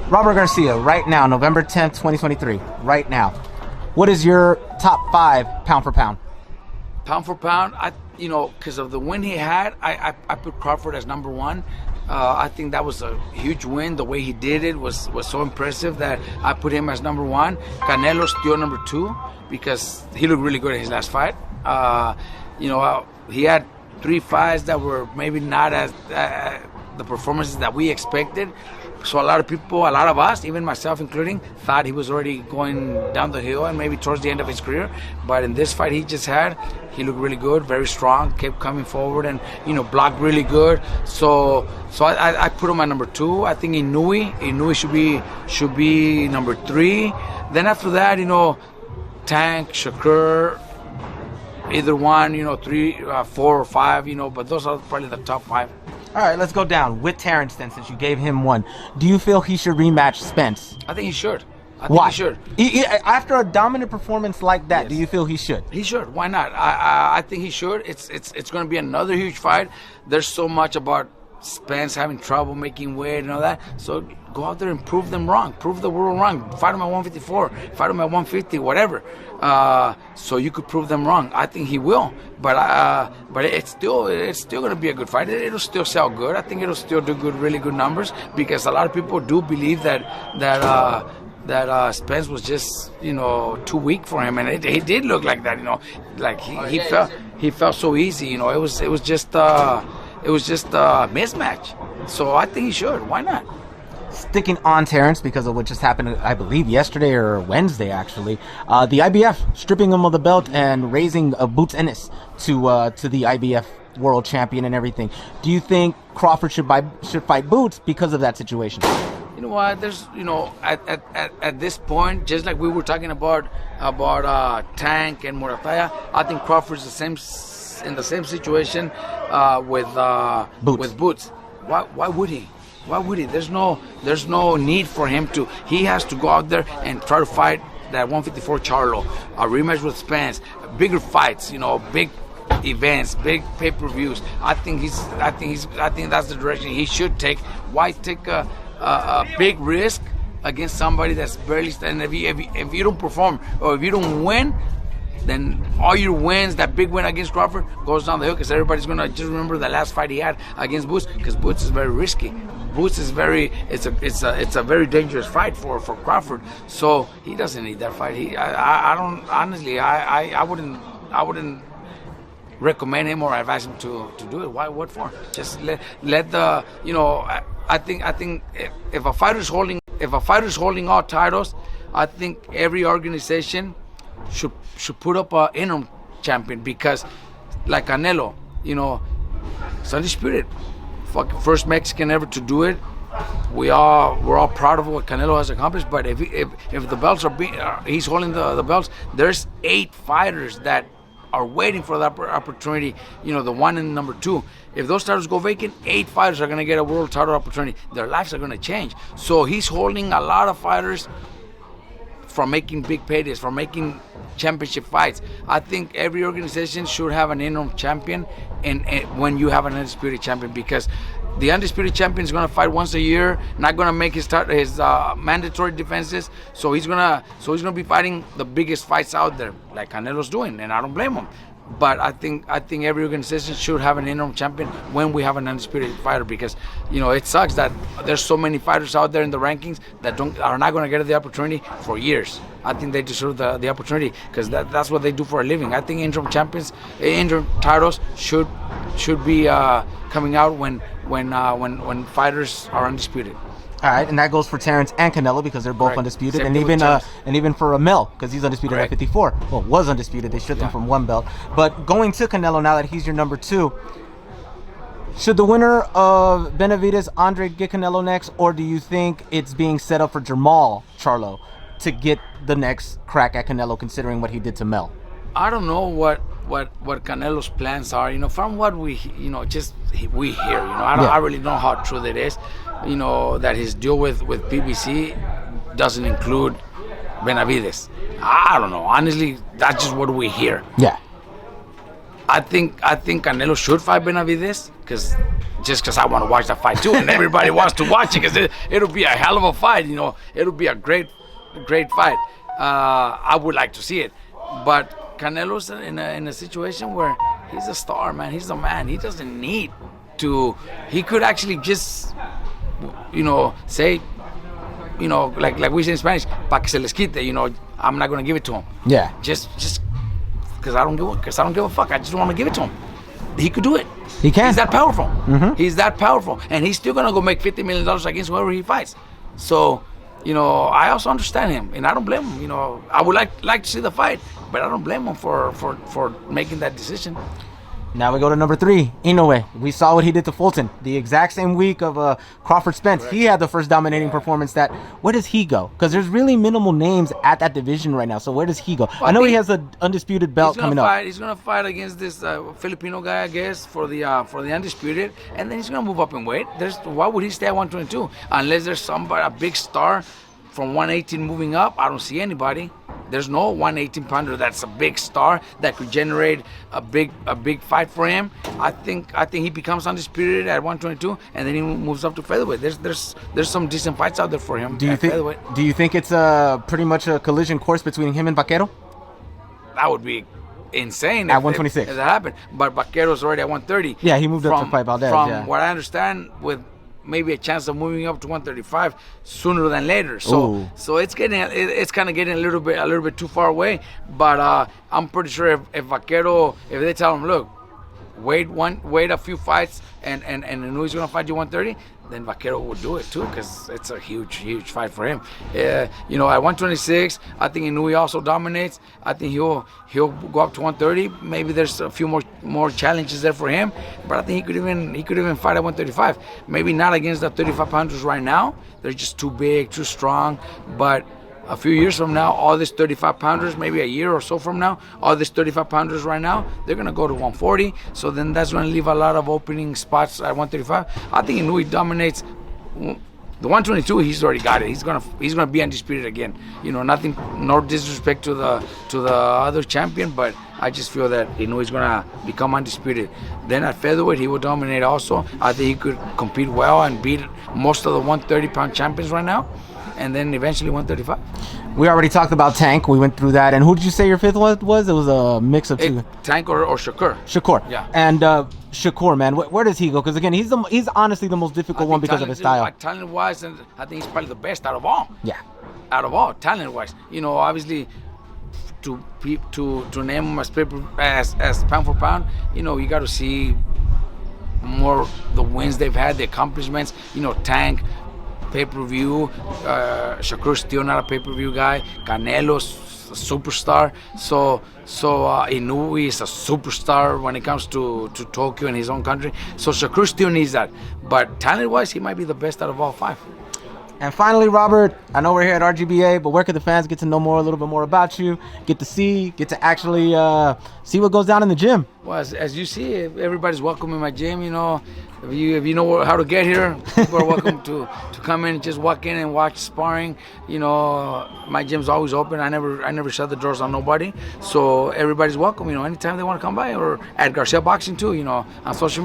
Robert Garcia, right now, November 10th, 2023, right now. What is your top 5 pound for pound? Pound for pound, because of the win he had, I put Crawford as number 1. I think that was a huge win. The way he did it was so impressive that I put him as number 1. Canelo's still number 2 because he looked really good in his last fight. He had 3 fights that were maybe not as the performances that we expected. So a lot of us, even myself including, thought he was already going down the hill and maybe towards the end of his career. But in this fight he just had, he looked really good, very strong, kept coming forward and, blocked really good. So I put him at number 2. I think Inoue should be number 3. Then after that, Tank, Shakur, either one, 3, 4 or 5, but those are probably the top 5. All right, let's go down with Terrence then, since you gave him 1. Do you feel he should rematch Spence? I think he should. Why? He should. After a dominant performance like that, Yes. Do you feel he should? He should. Why not? I think he should. It's going to be another huge fight. There's so much about Spence having trouble making weight and all that. So go out there and prove them wrong. Prove the world wrong. Fight him at 154. Fight him at 150. Whatever. So you could prove them wrong. I think he will. But it's still going to be a good fight. It'll still sell good. I think it'll still do good, really good numbers because a lot of people do believe that Spence was just too weak for him, and it did look like that. Like he felt so easy. It was just a mismatch. So I think he should. Why not? Sticking on Terrence because of what just happened, I believe yesterday or Wednesday actually, the IBF stripping him of the belt and raising Boots Ennis to the IBF world champion and everything. Do you think Crawford should fight Boots because of that situation? You know what? There's at this point, just like we were talking about Tank and Morataya, I think Crawford's in the same situation with Boots. Why would he? Why would he? There's no need for him to. He has to go out there and try to fight that 154 Charlo, a rematch with Spence, bigger fights, big events, big pay-per-views. I think that's the direction he should take. Why take a big risk against somebody that's barely standing? If you don't perform or if you don't win, then all your wins, that big win against Crawford, goes down the hill because everybody's going to just remember the last fight he had against Boots because Boots is very risky. Boots is it's a very dangerous fight for Crawford. So he doesn't need that fight. I don't honestly. I wouldn't recommend him or advise him to do it. Why? What for? Just let the I think if a fighter's holding all titles, I think every organization should put up an interim champion because, like Canelo, it's undisputed. First Mexican ever to do it. We're all proud of what Canelo has accomplished. But if the belts he's holding the belts, there's 8 fighters that are waiting for that opportunity. The 1 and number 2. If those titles go vacant, 8 fighters are going to get a world title opportunity. Their lives are going to change. So he's holding a lot of fighters from making big paydays, from making championship fights. I think every organization should have an interim champion and when you have an undisputed champion, because the undisputed champion is going to fight once a year, not going to make his mandatory defenses. So he's going to be fighting the biggest fights out there, like Canelo's doing, and I don't blame him. But I think every organization should have an interim champion when we have an undisputed fighter, because it sucks that there's so many fighters out there in the rankings that are not going to get the opportunity for years. I think they deserve the opportunity because that's what they do for a living. I think interim titles should be coming out when fighters are undisputed. All right, and that goes for Terrence and Canelo because they're both undisputed, and even for Amel because he's undisputed at 54. Well, was undisputed. They stripped him from 1 belt. But going to Canelo now that he's your number 2, should the winner of Benavidez Andre get Canelo next, or do you think it's being set up for Jermall Charlo to get the next crack at Canelo, considering what he did to Mel? I don't know what Canelo's plans are. From what we hear. I really don't know how true that is. That his deal with PBC doesn't include Benavidez. I don't know. Honestly, that's just what we hear. Yeah. I think Canelo should fight Benavidez because just because I want to watch that fight too, and everybody wants to watch it because it'll be a hell of a fight. It'll be a great fight. I would like to see it, but Canelo's in a situation where he's a star, man. He's the man. He doesn't need to. He could actually just, say, like we say in Spanish, pa que se les quite. I'm not gonna give it to him. Yeah. Just because I don't give a fuck. I just want to give it to him. He could do it. He can. He's that powerful. Mm-hmm. He's that powerful, and he's still gonna go make $50 million against whoever he fights. So, I also understand him, and I don't blame him. I would like to see the fight, but I don't blame him for making that decision. Now we go to number 3, Inoue. We saw what he did to Fulton. The exact same week of Crawford Spence. Correct. He had the first dominating performance. Where does he go? Because there's really minimal names at that division right now. So where does he go? Well, I know he has an undisputed belt coming up. He's going to fight against this Filipino guy, I guess, for the undisputed. And then he's going to move up in weight. Why would he stay at 122? Unless there's somebody, a big star from 118 moving up. I don't see anybody. There's no 118 pounder that's a big star that could generate a big fight for him. I think he becomes undisputed at 122, and then he moves up to featherweight. There's some decent fights out there for him. Do you think it's pretty much a collision course between him and Vaquero? That would be insane at 126 if that happened. But Vaquero's already at 130. Yeah, he moved up to fight Valdez. From what I understand, with maybe a chance of moving up to 135 sooner than later. So it's kind of getting a little bit too far away. But I'm pretty sure if Vaquero, if they tell him, look, wait a few fights and Inoue's gonna fight you 130, then Vaquero will do it too, because it's a huge fight for him. At 126, I think Inoue also dominates. I think he'll go up to 130. Maybe there's a few more challenges there for him, but I think he could even fight at 135. Maybe not against the 35 pounders right now. They're just too big, too strong. But a few years from now, all these 35 pounders, maybe a year or so from now, all these 35 pounders right now, they're going to go to 140. So then that's going to leave a lot of opening spots at 135. I think Inoue dominates. The 122, he's already got it. He's gonna be undisputed again. Nothing, no disrespect to the other champion, but I just feel that Inoue's gonna become undisputed. Then at featherweight, he will dominate also. I think he could compete well and beat most of the 130-pound champions right now, and then eventually 135. We already talked about Tank. We went through that. And who did you say your fifth was? It was a mix of two. Tank or Shakur. Shakur. Yeah. And Shakur, man, where does he go? Because again, he's honestly the most difficult one because of his style. Talent-wise, and I think he's probably the best out of all. Yeah. Out of all, talent-wise, obviously, to name him as pound for pound, you got to see more the wins they've had, the accomplishments. Tank, pay-per-view. Shakur's still not a pay-per-view guy. Canelo's a superstar. So Inoue is a superstar when it comes to Tokyo and his own country. So Shakur still needs that. But talent-wise, he might be the best out of all five. And finally, Robert, I know we're here at RGBA, but where can the fans get to know a little bit more about you, get to actually see what goes down in the gym? Well, as you see, everybody's welcome in my gym. If you know how to get here, people are welcome to come in, just walk in and watch sparring. My gym's always open. I never shut the doors on nobody. So everybody's welcome. Anytime they want to come by, or at Garcia Boxing too. On social media.